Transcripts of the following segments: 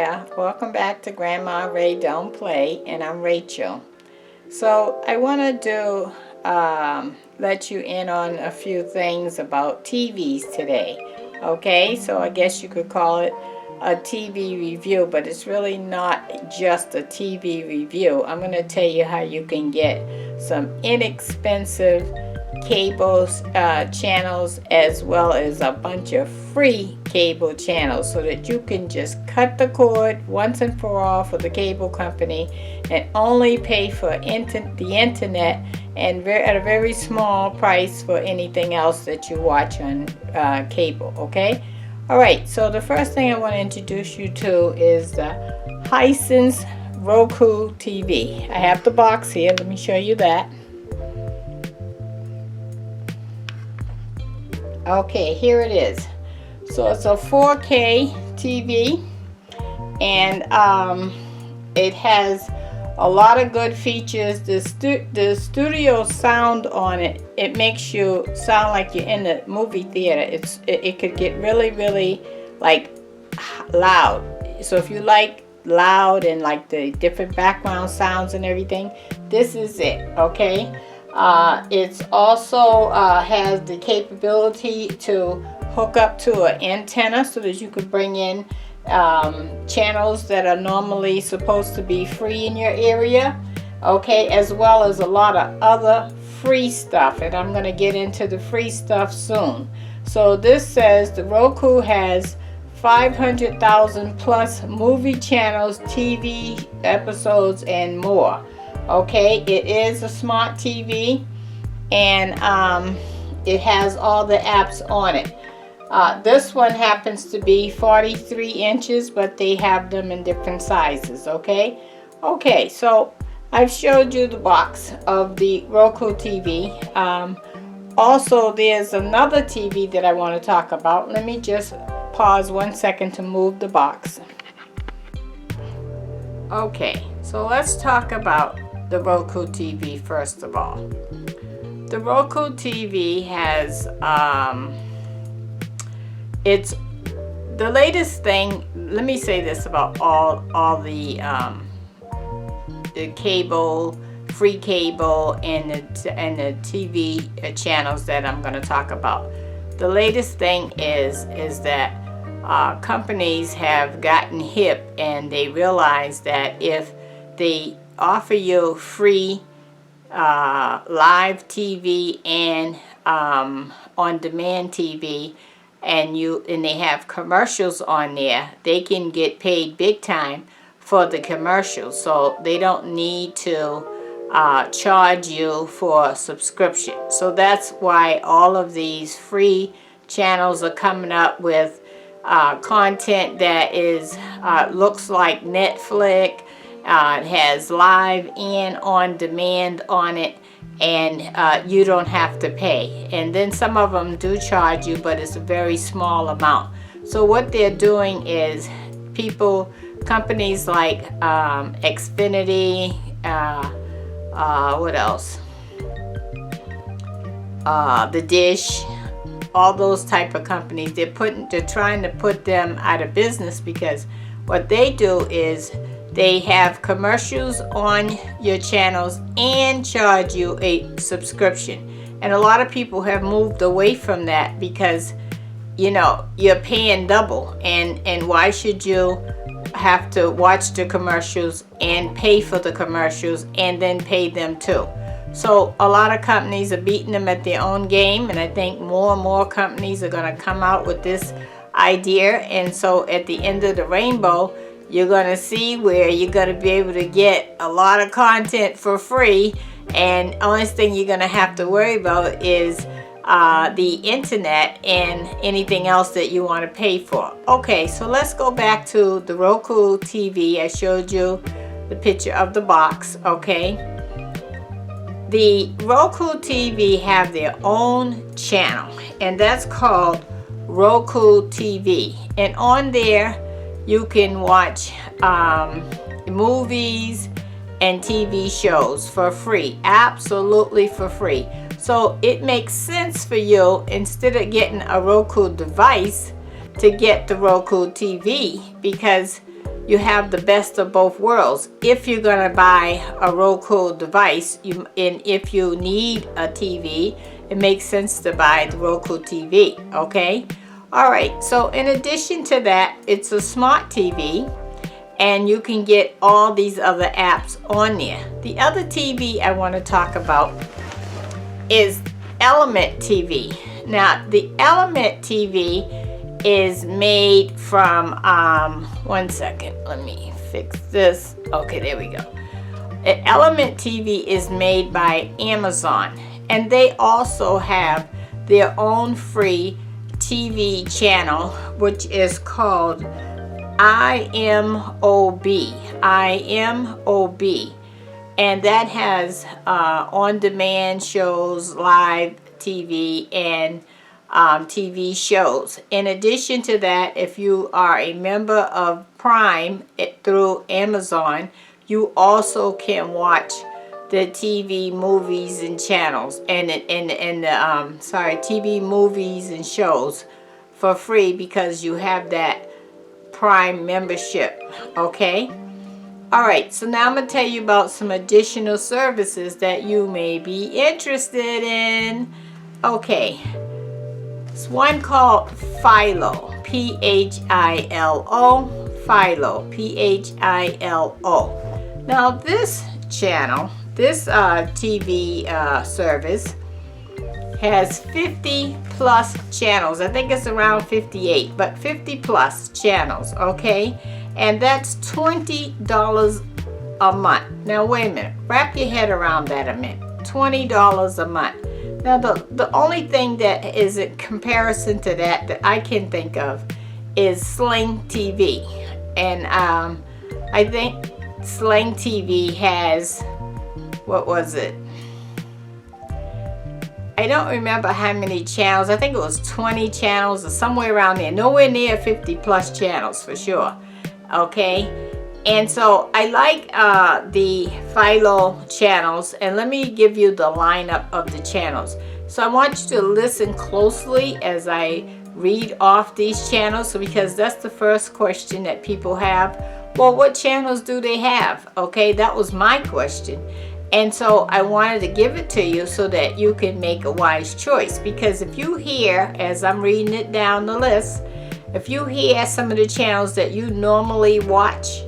there. Welcome back to Grandma Ray Don't Play, and I'm Rachel. So I want to let you in on a few things about TVs today. Okay, so I guess you could call it a TV review, but it's really not just a TV review. I'm going to tell you how you can get some inexpensive cable channels as well as a bunch of free cable channels so that you can just cut the cord once and for all for the cable company and only pay for the internet and at a very small price for anything else that you watch on cable. Okay, all right, so the first thing I want to introduce you to is the Hisense Roku TV. I have the box here. Let me show you that. Okay, here it is. So it's a 4K TV, and it has a lot of good features. The studio sound on it, it makes you sound like you're in the movie theater. It could get really like loud. So if you like loud and like the different background sounds and everything, this is it. Okay. It's also has the capability to hook up to an antenna so that you could bring in channels that are normally supposed to be free in your area, okay, as well as a lot of other free stuff, and I'm going to get into the free stuff soon. So this says the Roku has 500,000 plus movie channels, TV episodes, and more. Okay, it is a smart TV, and it has all the apps on it. This one happens to be 43 inches, but they have them in different sizes. Okay, so I've showed you the box of the Roku TV. Also, there's another TV that I want to talk about. Let me just pause 1 second to move the box. Okay, so let's talk about the Roku TV first of all. The Roku TV has it's the latest thing. Let me say this about all the cable, free cable, and the TV channels that I'm going to talk about. The latest thing is that companies have gotten hip, and they realize that if they offer you free live TV and on-demand TV, and they have commercials on there, they can get paid big time for the commercials. So they don't need to charge you for a subscription. So that's why all of these free channels are coming up with content that is looks like Netflix. It has live and on demand on it, and you don't have to pay. And then some of them do charge you, but it's a very small amount. So what they're doing is companies like Xfinity, what else? The Dish, all those type of companies, they're trying to put them out of business, because what they do is they have commercials on your channels and charge you a subscription. And a lot of people have moved away from that because, you know, you're paying double. And why should you have to watch the commercials and pay for the commercials and then pay them too? So a lot of companies are beating them at their own game. And I think more and more companies are going to come out with this idea. And so at the end of the rainbow, you're going to see where you're going to be able to get a lot of content for free, and only thing you're going to have to worry about is the internet and anything else that you want to pay for. Okay, so let's go back to the Roku TV. I showed you the picture of the box. Okay, the Roku TV have their own channel, and that's called Roku TV, and on there you can watch movies and TV shows for free, absolutely for free. So it makes sense for you, instead of getting a Roku device, to get the Roku TV, because you have the best of both worlds. If you're gonna buy a Roku device, and if you need a TV, it makes sense to buy the Roku TV, okay? All right, so in addition to that, it's a smart TV, and you can get all these other apps on there. The other TV I want to talk about is Element TV. Now, the Element TV is made from, one second, let me fix this. Okay, there we go. Element TV is made by Amazon, and they also have their own free TV channel, which is called IMOB, and that has on-demand shows, live TV, and TV shows. In addition to that, if you are a member of Prime through Amazon, you also can watch the TV movies and channels and TV movies and shows for free because you have that Prime membership, okay? All right, so now I'm gonna tell you about some additional services that you may be interested in. Okay, it's one called Philo, Philo, Philo, Philo. Now this channel, this TV service has 50 plus channels. I think it's around 58, but 50 plus channels, okay? And that's $20 a month. Now wait a minute, wrap your head around that a minute. $20 a month. Now the only thing that is in comparison to that I can think of is Sling TV. And I think Sling TV has, what was it? I don't remember how many channels. I think it was 20 channels or somewhere around there. Nowhere near 50 plus channels for sure. Okay, and so I like the Philo channels, and let me give you the lineup of the channels. So I want you to listen closely as I read off these channels, because that's the first question that people have. Well, what channels do they have? Okay, that was my question. And so I wanted to give it to you so that you can make a wise choice. Because if you hear, as I'm reading it down the list, if you hear some of the channels that you normally watch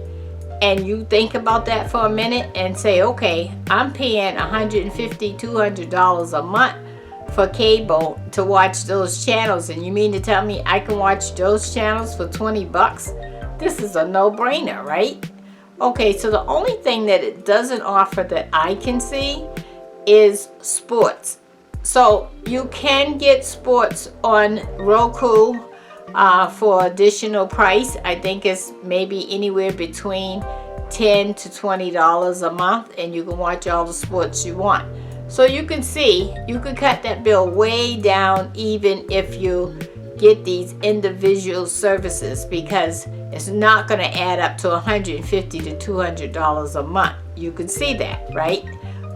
and you think about that for a minute and say, okay, I'm paying $150, $200 a month for cable to watch those channels, and you mean to tell me I can watch those channels for 20 bucks? This is a no-brainer, right? Okay, so the only thing that it doesn't offer that I can see is sports. So you can get sports on Roku for additional price. I think it's maybe anywhere between $10 to $20 a month, and you can watch all the sports you want. So you can see, you can cut that bill way down even if you get these individual services, because it's not going to add up to $150 to $200 a month. You can see that, right?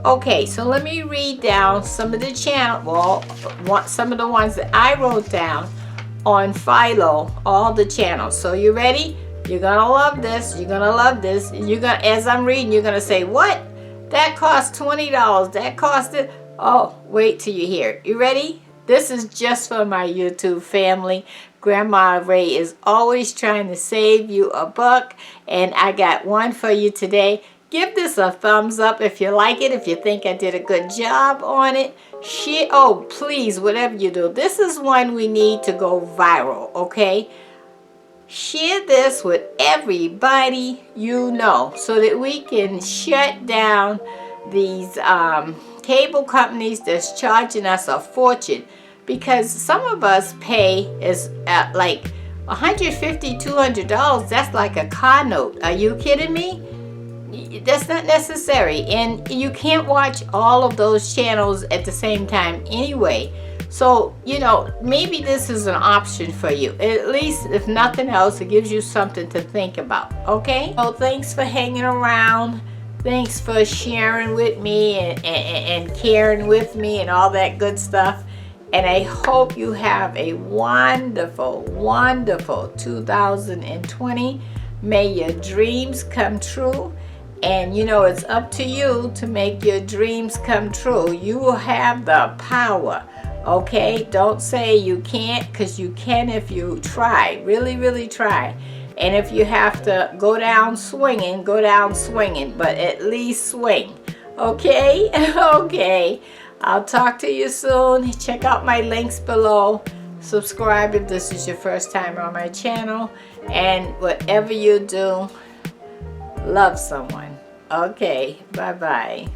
Okay, so let me read down some of the some of the ones that I wrote down on Philo, all the channels. So you ready? You're gonna love this. You're gonna love this. You're gonna, as I'm reading, you're gonna say, "What? That cost $20. That costed." Oh, wait till you hear it. You ready? This is just for my YouTube family. Grandma Ray is always trying to save you a buck, and I got one for you today. Give this a thumbs up if you like it, if you think I did a good job on it. Share, oh, please, whatever you do. This is one we need to go viral, okay? Share this with everybody you know so that we can shut down these cable companies that's charging us a fortune, because some of us pay is like $150, $200. That's like a car note. Are you kidding me? That's not necessary, and you can't watch all of those channels at the same time anyway. So, you know, maybe this is an option for you. At least, if nothing else, it gives you something to think about, okay? So thanks for hanging around. Thanks for sharing with me and caring with me and all that good stuff. And I hope you have a wonderful, wonderful 2020. May your dreams come true. And you know, it's up to you to make your dreams come true. You will have the power. Okay? Don't say you can't, because you can if you try. Really, really try. And if you have to go down swinging, go down swinging. But at least swing. Okay? Okay. I'll talk to you soon. Check out my links below. Subscribe if this is your first time on my channel. And whatever you do, love someone. Okay, bye-bye.